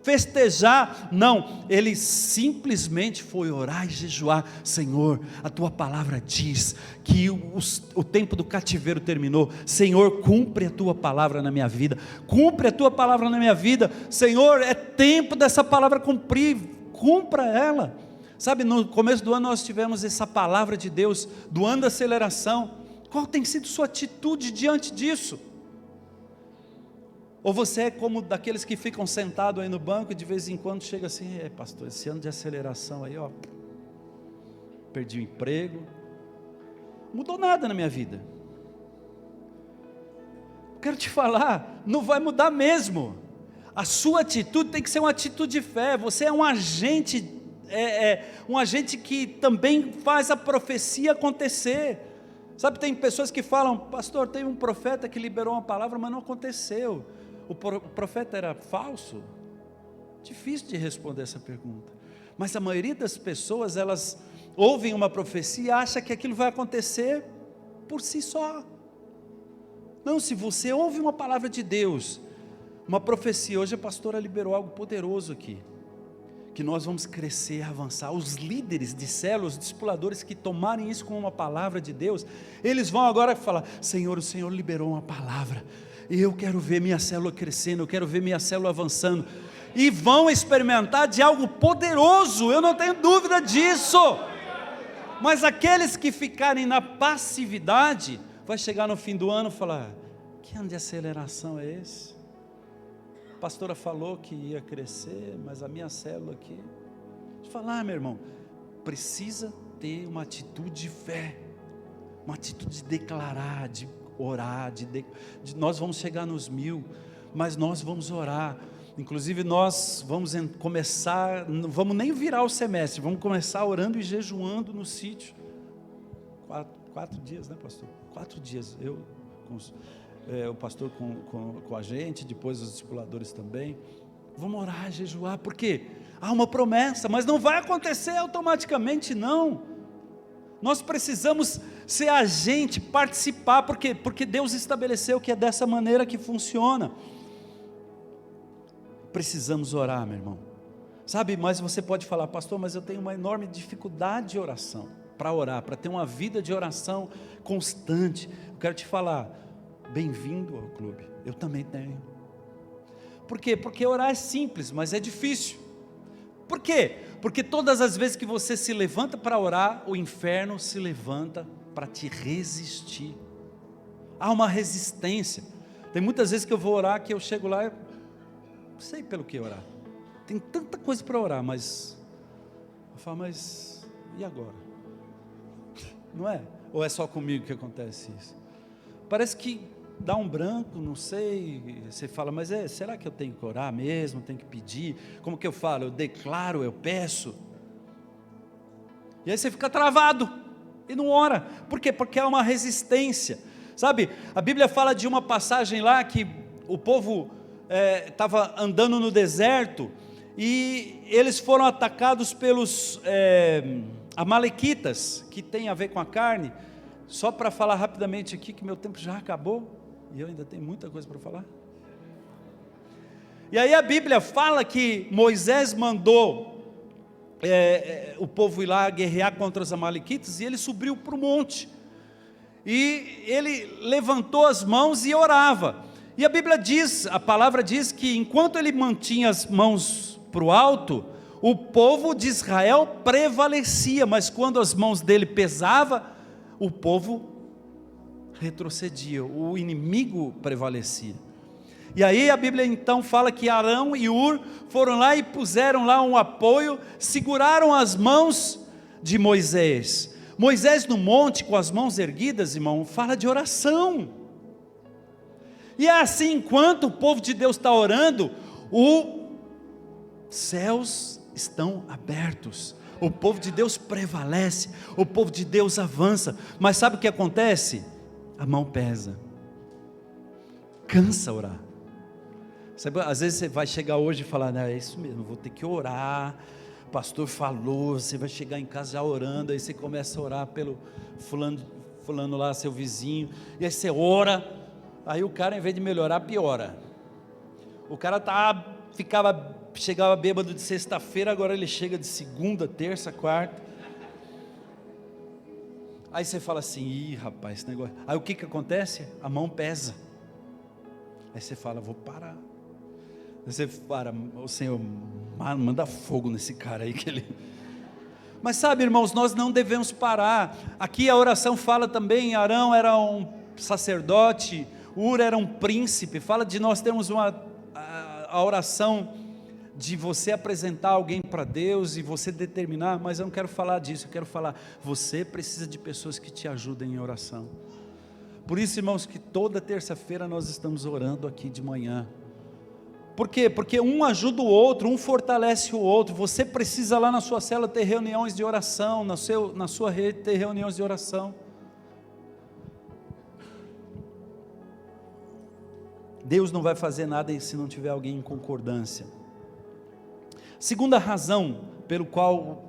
festejar. Não, ele simplesmente foi orar e jejuar. Senhor, a tua palavra diz que o tempo do cativeiro terminou. Senhor, cumpre a tua palavra na minha vida, cumpre a tua palavra na minha vida. Senhor, é tempo dessa palavra cumprir, cumpra ela. Sabe, no começo do ano nós tivemos essa palavra de Deus, do ano da aceleração. Qual tem sido sua atitude diante disso? Ou você é como daqueles que ficam sentados aí no banco e de vez em quando chega assim: pastor, esse ano de aceleração aí, perdi o emprego, não mudou nada na minha vida. Quero te falar, não vai mudar mesmo. A sua atitude tem que ser uma atitude de fé. Você é um agente, um agente que também faz a profecia acontecer. Sabe, tem pessoas que falam: pastor, tem um profeta que liberou uma palavra, mas não aconteceu. O profeta era falso? Difícil de responder essa pergunta. Mas a maioria das pessoas, elas ouvem uma profecia e acham que aquilo vai acontecer por si só. Não, se você ouve uma palavra de Deus, uma profecia, hoje a pastora liberou algo poderoso aqui, que nós vamos crescer, avançar. Os líderes de células, os discipuladores que tomarem isso como uma palavra de Deus, eles vão agora falar: Senhor, o Senhor liberou uma palavra, e eu quero ver minha célula crescendo, eu quero ver minha célula avançando, e vão experimentar de algo poderoso, eu não tenho dúvida disso. Mas aqueles que ficarem na passividade, vai chegar no fim do ano e falar: que ano de aceleração é esse? A pastora falou que ia crescer, mas a minha célula aqui... Deixa eu falar, meu irmão, precisa ter uma atitude de fé, uma atitude de declarar, de orar, nós vamos chegar nos 1000, mas nós vamos orar. Inclusive nós vamos começar, não vamos nem virar o semestre, vamos começar orando e jejuando no sítio. 4 dias, né, pastor? 4 dias, eu, o pastor com a gente, depois os discipuladores também. Vamos orar, jejuar, por quê? Há uma promessa, mas não vai acontecer automaticamente, não. Nós precisamos ser agente, participar, por quê? Porque Deus estabeleceu que é dessa maneira que funciona. Precisamos orar, meu irmão. Sabe, mas você pode falar: pastor, mas eu tenho uma enorme dificuldade de oração, para orar, para ter uma vida de oração constante. Eu quero te falar, bem-vindo ao clube, eu também tenho. Por quê? Porque orar é simples, mas é difícil. Por quê? Porque todas as vezes que você se levanta para orar, o inferno se levanta para te resistir. Há uma resistência. Tem muitas vezes que eu vou orar, que eu chego lá, não sei pelo que orar, tem tanta coisa para orar, mas eu falo: mas e agora? Não é? Ou é só comigo que acontece isso? Parece que dá um branco, não sei, você fala: mas será que eu tenho que orar mesmo, tenho que pedir? Como que eu falo? Eu declaro, eu peço? E aí você fica travado e não ora. Por quê? Porque há uma resistência. Sabe, a Bíblia fala de uma passagem lá que o povo estava andando no deserto e eles foram atacados pelos amalequitas, que tem a ver com a carne. Só para falar rapidamente aqui, que meu tempo já acabou, e eu ainda tenho muita coisa para falar. E aí a Bíblia fala que Moisés mandou o povo ir lá guerrear contra os amalequitas, e ele subiu para o monte, e ele levantou as mãos e orava. E a Bíblia diz, a palavra diz que enquanto ele mantinha as mãos para o alto, o povo de Israel prevalecia, mas quando as mãos dele pesavam, o povo retrocedia, o inimigo prevalecia. E aí a Bíblia então fala que Arão e Hur foram lá e puseram lá um apoio, seguraram as mãos de Moisés. Moisés no monte, com as mãos erguidas, irmão, fala de oração. E é assim, enquanto o povo de Deus está orando, os céus estão abertos, o povo de Deus prevalece, o povo de Deus avança. Mas sabe o que acontece? A mão pesa, cansa orar. Sabe, às vezes você vai chegar hoje e falar: não, é isso mesmo, vou ter que orar, o pastor falou, você vai chegar em casa já orando, aí você começa a orar pelo fulano lá, seu vizinho, e aí você ora, aí o cara, em vez de melhorar, piora. O cara chegava bêbado de sexta-feira, agora ele chega de segunda, terça, quarta. Aí você fala assim: ih, rapaz, esse negócio. Aí o que acontece? A mão pesa. Aí você fala: vou parar. Aí você para: o Senhor, manda fogo nesse cara aí que ele... Mas sabe, irmãos, nós não devemos parar. Aqui a oração fala também, Arão era um sacerdote, Hur era um príncipe. Fala de nós termos a oração de você apresentar alguém para Deus e você determinar, mas eu não quero falar disso, eu quero falar, você precisa de pessoas que te ajudem em oração. Por isso, irmãos, que toda terça-feira nós estamos orando aqui de manhã. Por quê? Porque um ajuda o outro, um fortalece o outro. Você precisa lá na sua célula ter reuniões de oração, na sua rede ter reuniões de oração. Deus não vai fazer nada se não tiver alguém em concordância. Segunda razão pelo qual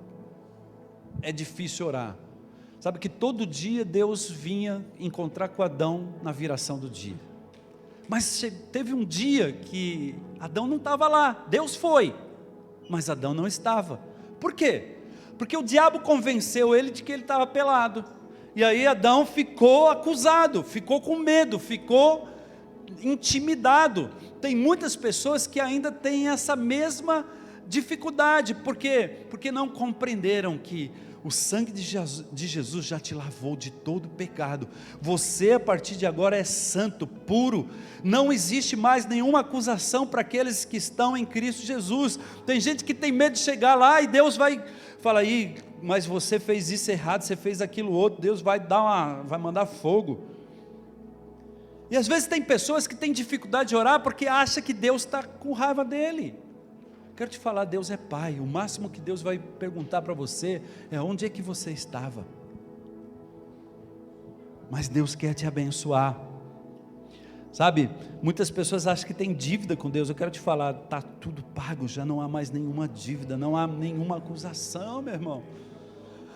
é difícil orar. Sabe que todo dia Deus vinha encontrar com Adão na viração do dia. Mas teve um dia que Adão não estava lá. Deus foi, mas Adão não estava. Por quê? Porque o diabo convenceu ele de que ele estava pelado. E aí Adão ficou acusado, ficou com medo, ficou intimidado. Tem muitas pessoas que ainda têm essa mesma dificuldade. Por quê? Porque não compreenderam que O sangue de Jesus já te lavou de todo pecado. Você a partir de agora é santo, puro. Não existe mais nenhuma acusação para aqueles que estão em Cristo Jesus. Tem gente que tem medo de chegar lá e Deus vai falar, aí, mas você fez isso errado, você fez aquilo outro, Deus vai mandar fogo. E às vezes tem pessoas que têm dificuldade de orar porque acham que Deus está com raiva dele. Quero te falar, Deus é Pai. O máximo que Deus vai perguntar para você é onde é que você estava. Mas Deus quer te abençoar. Sabe, muitas pessoas acham que tem dívida com Deus. Eu quero te falar, está tudo pago, já não há mais nenhuma dívida, não há nenhuma acusação, meu irmão.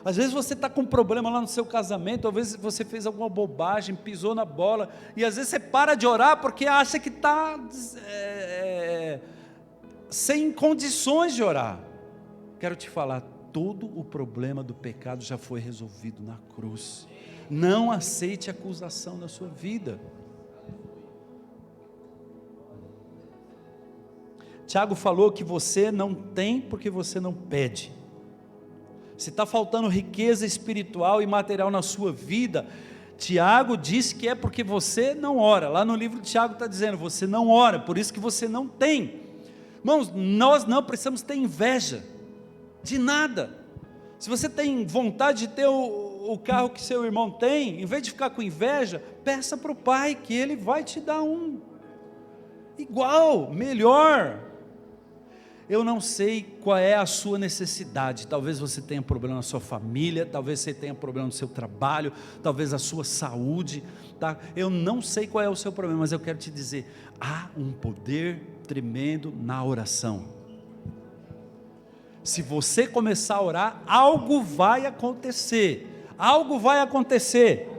Às vezes você está com um problema lá no seu casamento, às vezes você fez alguma bobagem, pisou na bola, e às vezes você para de orar porque acha que está sem condições de orar. Quero te falar, todo o problema do pecado já foi resolvido na cruz. Não aceite acusação na sua vida. Tiago falou que você não tem porque você não pede. Se está faltando riqueza espiritual e material na sua vida, Tiago diz que é porque você não ora. Lá no livro de Tiago está dizendo, você não ora, por isso que você não tem. Irmãos, nós não precisamos ter inveja de nada. Se você tem vontade de ter o carro que seu irmão tem, em vez de ficar com inveja, peça para o pai que ele vai te dar um igual, melhor. Eu não sei qual é a sua necessidade. Talvez você tenha problema na sua família, talvez você tenha problema no seu trabalho, talvez a sua saúde, tá? Eu não sei qual é o seu problema, mas eu quero te dizer, há um poder tremendo na oração. Se você começar a orar, algo vai acontecer. Algo vai acontecer.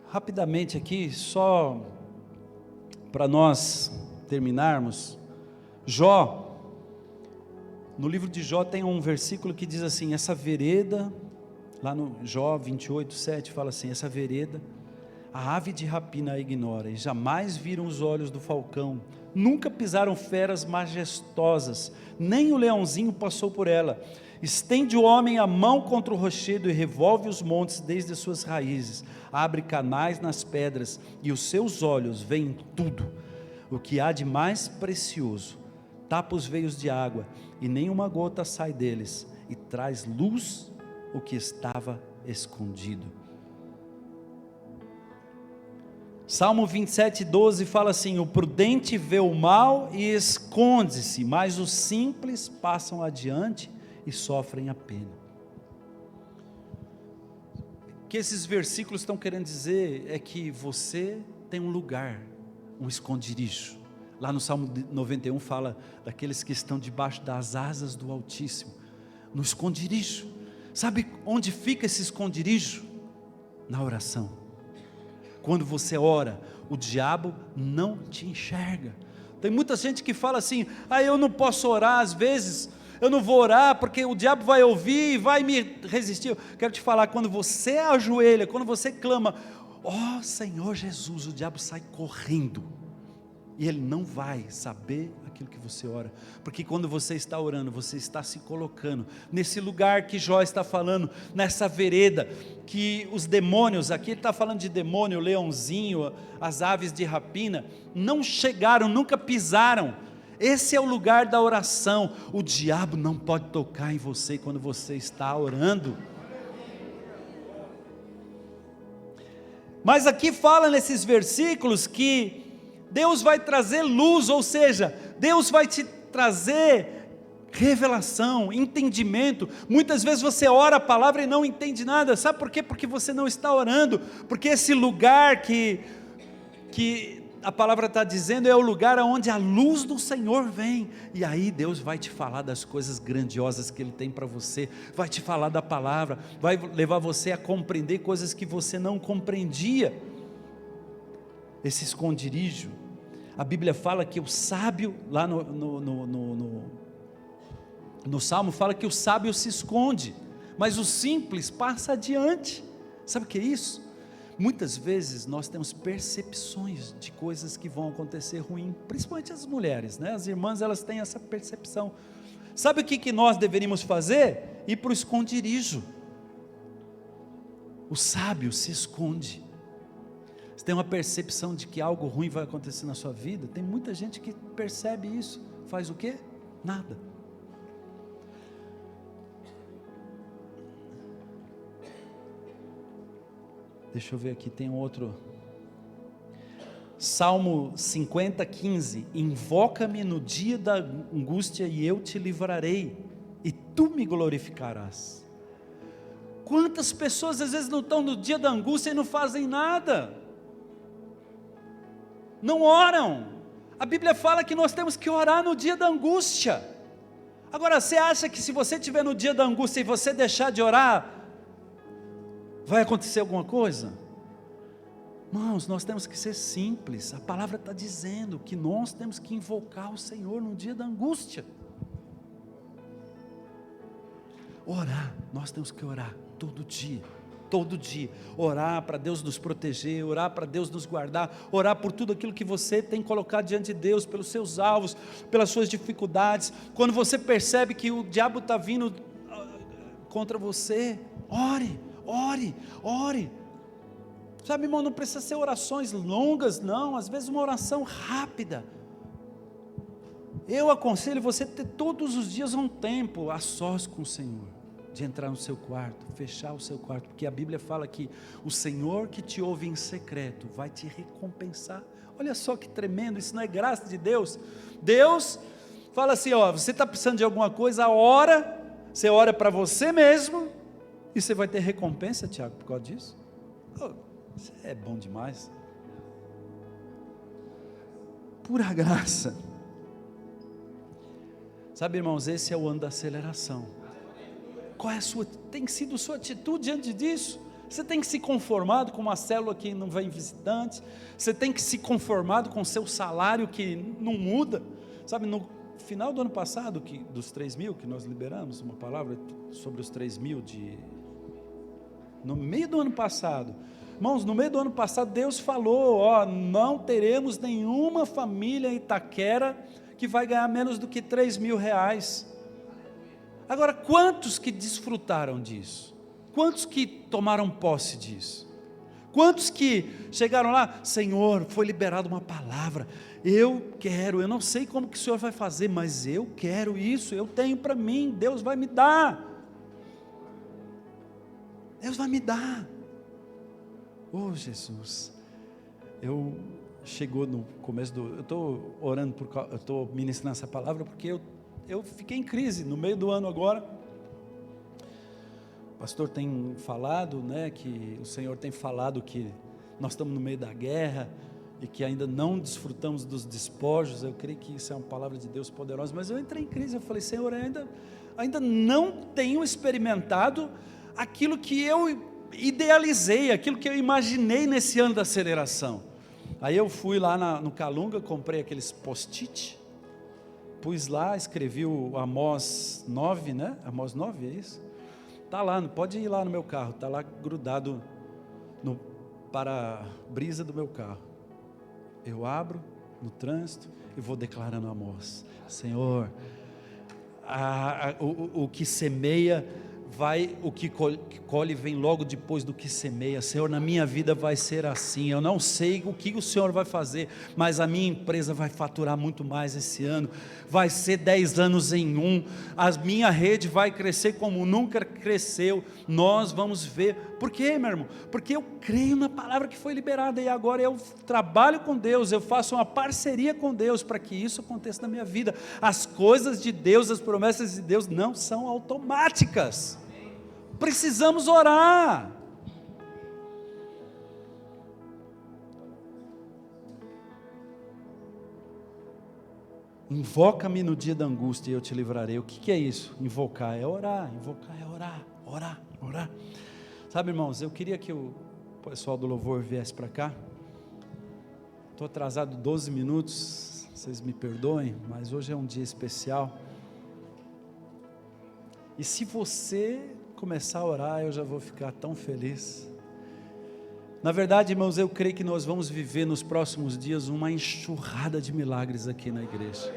Rapidamente aqui, só para nós terminarmos, Jó, no livro de Jó tem um versículo que diz assim, essa vereda, lá no Jó 28, 7, fala assim, essa vereda, a ave de rapina a ignora, e jamais viram os olhos do falcão, nunca pisaram feras majestosas, nem o leãozinho passou por ela. Estende o homem a mão contra o rochedo e revolve os montes desde as suas raízes, abre canais nas pedras, e os seus olhos veem tudo, o que há de mais precioso, tapa os veios de água, e nenhuma gota sai deles, e traz luz o que estava escondido. Salmo 27, 12 fala assim, o prudente vê o mal e esconde-se, mas os simples passam adiante e sofrem a pena. O que esses versículos estão querendo dizer é que você tem um lugar, um esconderijo. Lá no Salmo 91 fala daqueles que estão debaixo das asas do Altíssimo, no esconderijo. Sabe onde fica esse esconderijo? Na oração. Quando você ora, o diabo não te enxerga. Tem muita gente que fala assim, eu não posso orar às vezes, eu não vou orar porque o diabo vai ouvir e vai me resistir. Eu quero te falar, quando você ajoelha, quando você clama, ó Senhor Jesus, o diabo sai correndo, e ele não vai saber aquilo que você ora, porque quando você está orando, você está se colocando nesse lugar que Jó está falando, nessa vereda, que os demônios, aqui ele está falando de demônio, o leãozinho, as aves de rapina, não chegaram, nunca pisaram. Esse é o lugar da oração. O diabo não pode tocar em você quando você está orando. Mas aqui fala nesses versículos que Deus vai trazer luz, ou seja, Deus vai te trazer revelação, entendimento. Muitas vezes você ora a palavra e não entende nada. Sabe por quê? Porque você não está orando. Porque esse lugar que a palavra está dizendo é o lugar onde a luz do Senhor vem, e aí Deus vai te falar das coisas grandiosas que Ele tem para você, vai te falar da palavra, vai levar você a compreender coisas que você não compreendia. Esse esconderijo, a Bíblia fala que o sábio, lá no Salmo fala que o sábio se esconde, mas o simples passa adiante. Sabe o que é isso? Muitas vezes nós temos percepções de coisas que vão acontecer ruim, principalmente as mulheres, né? As irmãs, elas têm essa percepção. Sabe o que nós deveríamos fazer? Ir para o esconderijo. O sábio se esconde. Você tem uma percepção de que algo ruim vai acontecer na sua vida? Tem muita gente que percebe isso. Faz o quê? Nada. Deixa eu ver aqui, tem outro. Salmo 50, 15. Invoca-me no dia da angústia e eu te livrarei, e tu me glorificarás. Quantas pessoas às vezes não estão no dia da angústia e não fazem nada? Não oram. A Bíblia fala que nós temos que orar no dia da angústia. Agora, você acha que se você estiver no dia da angústia e você deixar de orar, vai acontecer alguma coisa? Irmãos, nós temos que ser simples. A palavra está dizendo que nós temos que invocar o Senhor no dia da angústia. Orar, nós temos que orar todo dia. Todo dia, orar para Deus nos proteger, orar para Deus nos guardar, orar por tudo aquilo que você tem colocado diante de Deus, pelos seus alvos, pelas suas dificuldades. Quando você percebe que o diabo está vindo contra você, ore, ore, ore. Sabe, irmão, não precisa ser orações longas, não, às vezes uma oração rápida. Eu aconselho você a ter todos os dias um tempo a sós com o Senhor, de entrar no seu quarto, fechar o seu quarto, porque a Bíblia fala que o Senhor que te ouve em secreto vai te recompensar. Olha só que tremendo, isso não é graça de Deus? Deus fala assim, ó, você está precisando de alguma coisa, ora, você ora para você mesmo, e você vai ter recompensa, Tiago, por causa disso? Oh, isso é bom demais. Pura graça. Sabe, irmãos, esse é o ano da aceleração. Qual é tem sido a sua atitude diante disso? Você tem que se conformado com uma célula que não vem visitantes, você tem que se conformado com o seu salário que não muda. Sabe, no final do ano passado, dos 3.000 que nós liberamos, uma palavra sobre os 3.000 no meio do ano passado, irmãos, no meio do ano passado Deus falou, ó, não teremos nenhuma família em Itaquera que vai ganhar menos do que 3.000 reais. Agora, quantos que desfrutaram disso? Quantos que tomaram posse disso? Quantos que chegaram lá, Senhor, foi liberada uma palavra, eu quero, eu não sei como que o Senhor vai fazer, mas eu quero isso, eu tenho para mim, Deus vai me dar. Deus vai me dar. Oh Jesus, chegou no começo eu estou orando, eu estou ministrando essa palavra porque eu fiquei em crise no meio do ano agora. O pastor tem falado, né, que o Senhor tem falado que nós estamos no meio da guerra e que ainda não desfrutamos dos despojos. Eu creio que isso é uma palavra de Deus poderosa, mas eu entrei em crise, eu falei, Senhor, ainda não tenho experimentado aquilo que eu idealizei, aquilo que eu imaginei nesse ano da aceleração. Aí eu fui lá no Calunga, comprei aqueles post-it, pus lá, escrevi o Amós 9, né? Amós 9, é isso? Está lá, pode ir lá no meu carro, está lá grudado no para-brisa do meu carro. Eu abro no trânsito e vou declarando Amós. Senhor, o que semeia o que colhe vem logo depois do que semeia. Senhor, na minha vida vai ser assim. Eu não sei o que o Senhor vai fazer, mas a minha empresa vai faturar muito mais esse ano. Vai ser 10 anos em um. A minha rede vai crescer como nunca cresceu. Nós vamos ver. Por quê, meu irmão? Porque eu creio na palavra que foi liberada e agora eu trabalho com Deus, eu faço uma parceria com Deus para que isso aconteça na minha vida. As coisas de Deus, as promessas de Deus não são automáticas. Precisamos orar. Invoca-me no dia da angústia e eu te livrarei. O que é isso? Invocar é orar. Invocar é orar. Orar. Sabe, irmãos, eu queria que o pessoal do louvor viesse para cá. Estou atrasado 12 minutos, vocês me perdoem, mas hoje é um dia especial. E se você começar a orar, eu já vou ficar tão feliz. Na verdade, irmãos, eu creio que nós vamos viver nos próximos dias uma enxurrada de milagres aqui na igreja.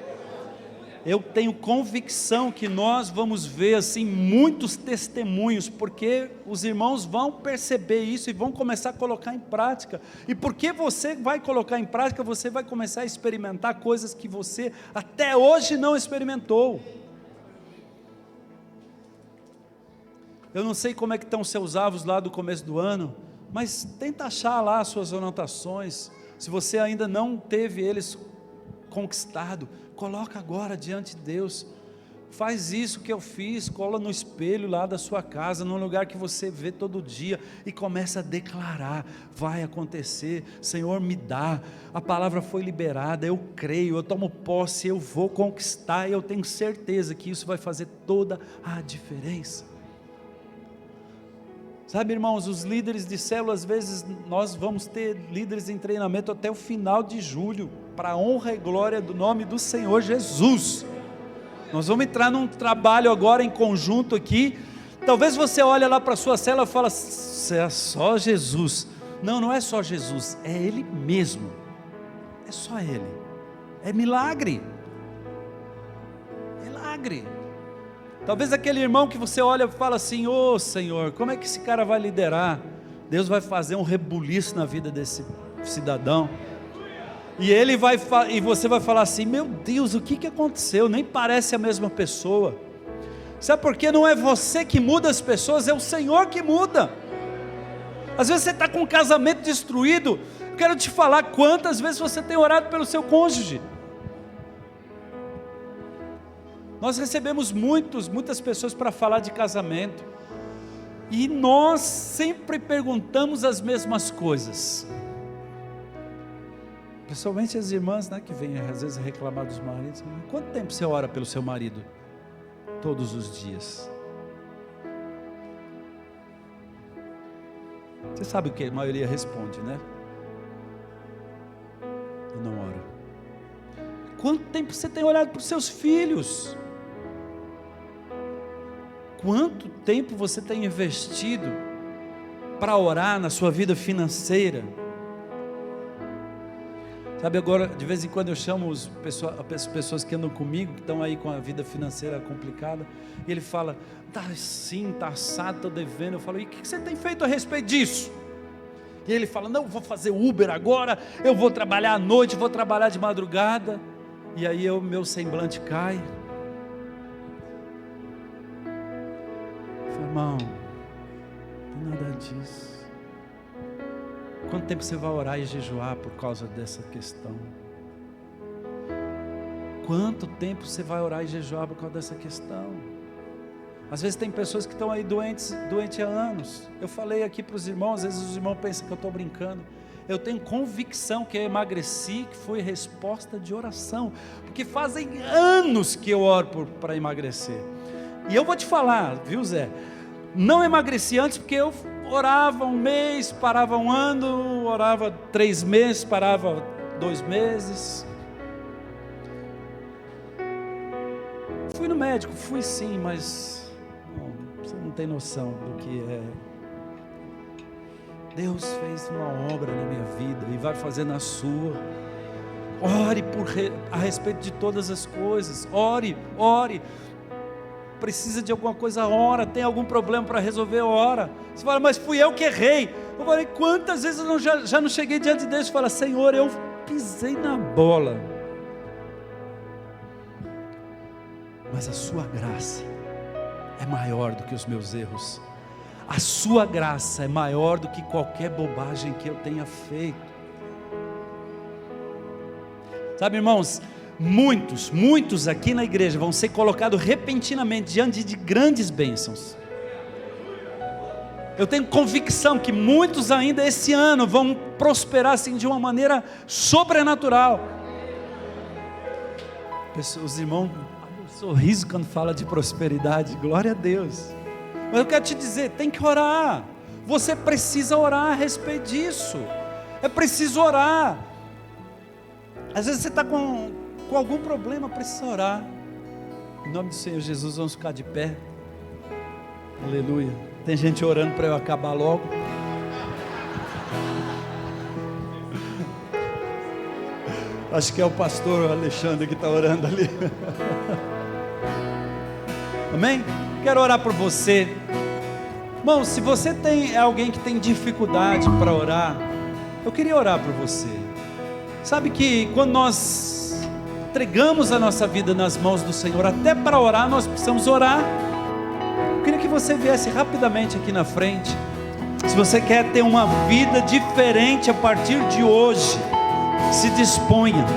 Eu tenho convicção que nós vamos ver assim muitos testemunhos, porque os irmãos vão perceber isso e vão começar a colocar em prática. E porque você vai colocar em prática, você vai começar a experimentar coisas que você até hoje não experimentou. Eu não sei como é que estão os seus avos lá do começo do ano, mas tenta achar lá as suas anotações. Se você ainda não teve eles conquistado, coloca agora diante de Deus. Faz isso que eu fiz, cola no espelho lá da sua casa, num lugar que você vê todo dia, e começa a declarar: vai acontecer, Senhor, me dá, a palavra foi liberada, eu creio, eu tomo posse, eu vou conquistar, e eu tenho certeza que isso vai fazer toda a diferença. Sabe, irmãos, os líderes de célula, às vezes nós vamos ter líderes em treinamento até o final de julho, para a honra e glória do nome do Senhor Jesus. Nós vamos entrar num trabalho agora em conjunto aqui. Talvez você olhe lá para a sua célula e fala: é só Jesus. Não, não é só Jesus, é Ele mesmo. É só Ele. É milagre. Milagre. Talvez aquele irmão que você olha e fala assim: ô Senhor, como é que esse cara vai liderar? Deus vai fazer um rebuliço na vida desse cidadão. E e você vai falar assim: meu Deus, o que aconteceu? Nem parece a mesma pessoa. Sabe por quê? Não é você que muda as pessoas, é o Senhor que muda. Às vezes você está com um casamento destruído. Quero te falar quantas vezes você tem orado pelo seu cônjuge. Nós recebemos muitas pessoas para falar de casamento, e nós sempre perguntamos as mesmas coisas, principalmente as irmãs, né, que vêm às vezes reclamar dos maridos. Quanto tempo você ora pelo seu marido? Todos os dias. Você sabe o que a maioria responde, né? Eu não oro. Quanto tempo você tem orado para os seus filhos? Quanto tempo você tem investido para orar na sua vida financeira? Sabe, agora de vez em quando eu chamo as pessoas que andam comigo, que estão aí com a vida financeira complicada, e ele fala: está assim, está assado, estou devendo. Eu falo: e o que você tem feito a respeito disso? E ele fala: não, vou fazer Uber agora, eu vou trabalhar à noite, vou trabalhar de madrugada. E aí meu semblante cai. Irmão, não tem nada disso. Quanto tempo você vai orar e jejuar por causa dessa questão? Quanto tempo você vai orar e jejuar por causa dessa questão? Às vezes tem pessoas que estão aí doentes há anos. Eu falei aqui para os irmãos, às vezes os irmãos pensam que eu estou brincando. Eu tenho convicção que eu emagreci, que foi resposta de oração, porque fazem anos que eu oro para emagrecer. E eu vou te falar, viu, Zé? Não emagreci antes porque eu orava 1 mês, parava 1 ano, orava 3 meses, parava 2 meses. Fui no médico, fui sim, mas você não tem noção do que é. Deus fez uma obra na minha vida e vai fazer na sua. Ore a respeito de todas as coisas. Ore. Precisa de alguma coisa, ora. Tem algum problema para resolver, ora. Você fala: mas fui eu que errei. Eu falei: quantas vezes eu já não cheguei diante de Deus e falo: Senhor, eu pisei na bola. Mas a sua graça é maior do que os meus erros. A sua graça é maior do que qualquer bobagem que eu tenha feito. Sabe, irmãos, muitos aqui na igreja vão ser colocados repentinamente diante de grandes bênçãos. Eu tenho convicção que muitos ainda esse ano vão prosperar assim de uma maneira sobrenatural. Os irmãos abrem um sorriso quando fala de prosperidade, glória a Deus. Mas eu quero te dizer, tem que orar. Você precisa orar a respeito disso. É preciso orar. Às vezes você está com algum problema, precisa orar. Em nome do Senhor Jesus, vamos ficar de pé. Aleluia. Tem gente orando para eu acabar logo. Acho que é o pastor Alexandre que está orando ali. Amém? Quero orar por você. Irmão, se você é alguém que tem dificuldade para orar, eu queria orar por você. Sabe que quando nós entregamos a nossa vida nas mãos do Senhor, até para orar nós precisamos orar. Eu queria que você viesse rapidamente aqui na frente. Se você quer ter uma vida diferente a partir de hoje, se disponha.